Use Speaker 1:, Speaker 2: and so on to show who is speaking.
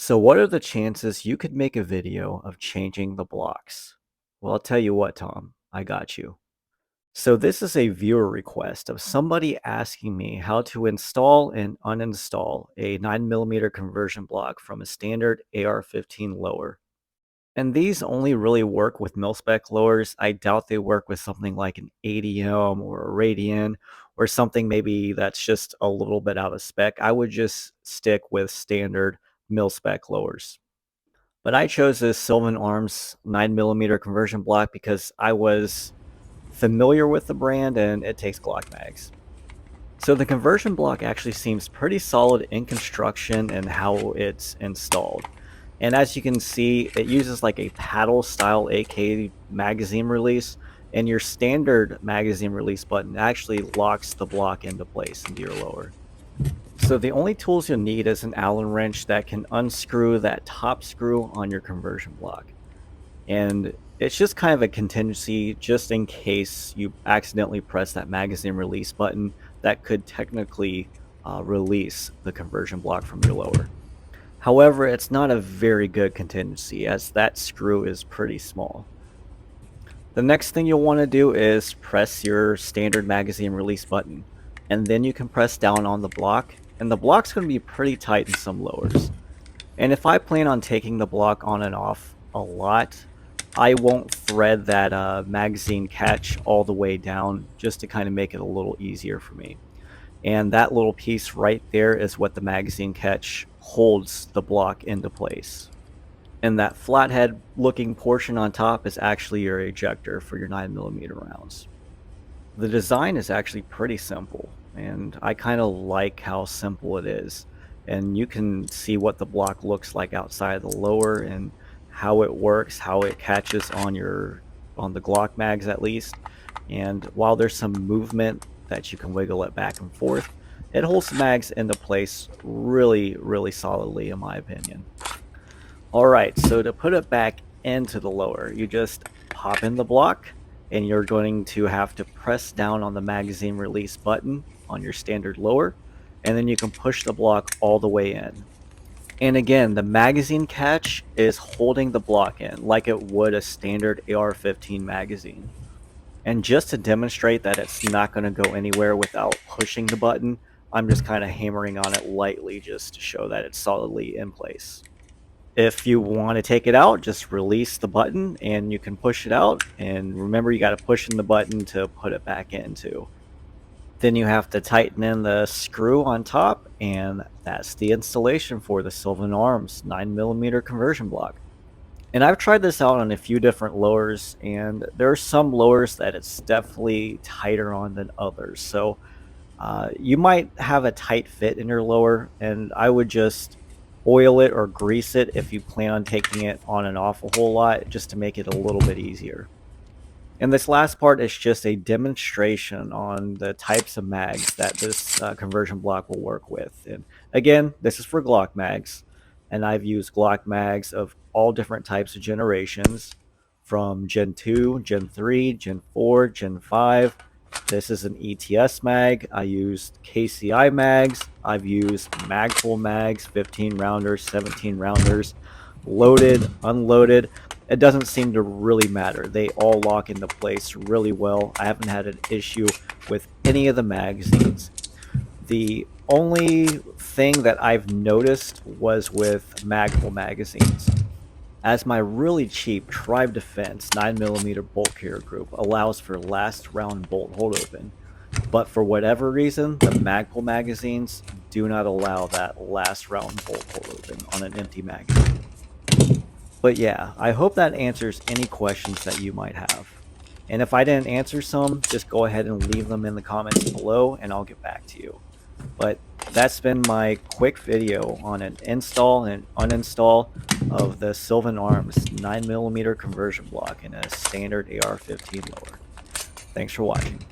Speaker 1: So what are the chances you could make a video of changing the blocks? Well, I'll tell you what, Tom, I got you. So this is a viewer request of somebody asking me how to install and uninstall a 9mm conversion block from a standard AR-15 lower. And these only really work with mil-spec lowers. I doubt they work with something like an ADM or a Radian or something maybe that's just a little bit out of spec. I would just stick with standard mil-spec lowers. But I chose this Sylvan Arms 9mm conversion block because I was familiar with the brand and it takes Glock mags. So the conversion block actually seems pretty solid in construction and how it's installed. And as you can see, it uses like a paddle style AK magazine release, and your standard magazine release button actually locks the block into place into your lower. So the only tools you'll need is an Allen wrench that can unscrew that top screw on your conversion block. And it's just kind of a contingency just in case you accidentally press that magazine release button that could technically release the conversion block from your lower. However, it's not a very good contingency as that screw is pretty small. The next thing you'll want to do is press your standard magazine release button, and then you can press down on the block, and the block's going to be pretty tight in some lowers. And if I plan on taking the block on and off a lot, I won't thread that magazine catch all the way down just to kind of make it a little easier for me. And that little piece right there is what the magazine catch holds the block into place. And that flathead looking portion on top is actually your ejector for your 9mm rounds. The design is actually pretty simple, and I kind of like how simple it is. And you can see what the block looks like outside of the lower and how it works, how it catches on the Glock mags at least. And while there's some movement that you can wiggle it back and forth, it holds the mags into place really, really solidly in my opinion. Alright, so to put it back into the lower, you just pop in the block, and you're going to have to press down on the magazine release button on your standard lower, and then you can push the block all the way in. And again, the magazine catch is holding the block in like it would a standard AR-15 magazine. And just to demonstrate that it's not going to go anywhere without pushing the button, I'm just kind of hammering on it lightly just to show that it's solidly in place. If you want to take it out, just release the button and you can push it out. And remember, you got to push in the button to put it back in too. Then you have to tighten in the screw on top, and that's the installation for the Sylvan Arms 9mm conversion block. And I've tried this out on a few different lowers, and there are some lowers that it's definitely tighter on than others. So you might have a tight fit in your lower, and I would just oil it or grease it if you plan on taking it on and off a whole lot, just to make it a little bit easier. And this last part is just a demonstration on the types of mags that this conversion block will work with. And again, this is for Glock mags, and I've used Glock mags of all different types of generations, from Gen 2, Gen 3, Gen 4, Gen 5. This is an ETS mag. I used KCI mags. I've used Magpul mags, 15 rounders, 17 rounders, loaded, unloaded. It doesn't seem to really matter. They all lock into place really well. I haven't had an issue with any of the magazines. The only thing that I've noticed was with Magpul magazines, as my really cheap Tribe Defense 9mm bolt carrier group allows for last round bolt hold open. But for whatever reason, the Magpul magazines do not allow that last round bolt hold open on an empty magazine. But yeah, I hope that answers any questions that you might have. And if I didn't answer some, just go ahead and leave them in the comments below and I'll get back to you. But that's been my quick video on an install and uninstall of the Sylvan Arms 9mm conversion block in a standard AR-15 lower. Thanks for watching.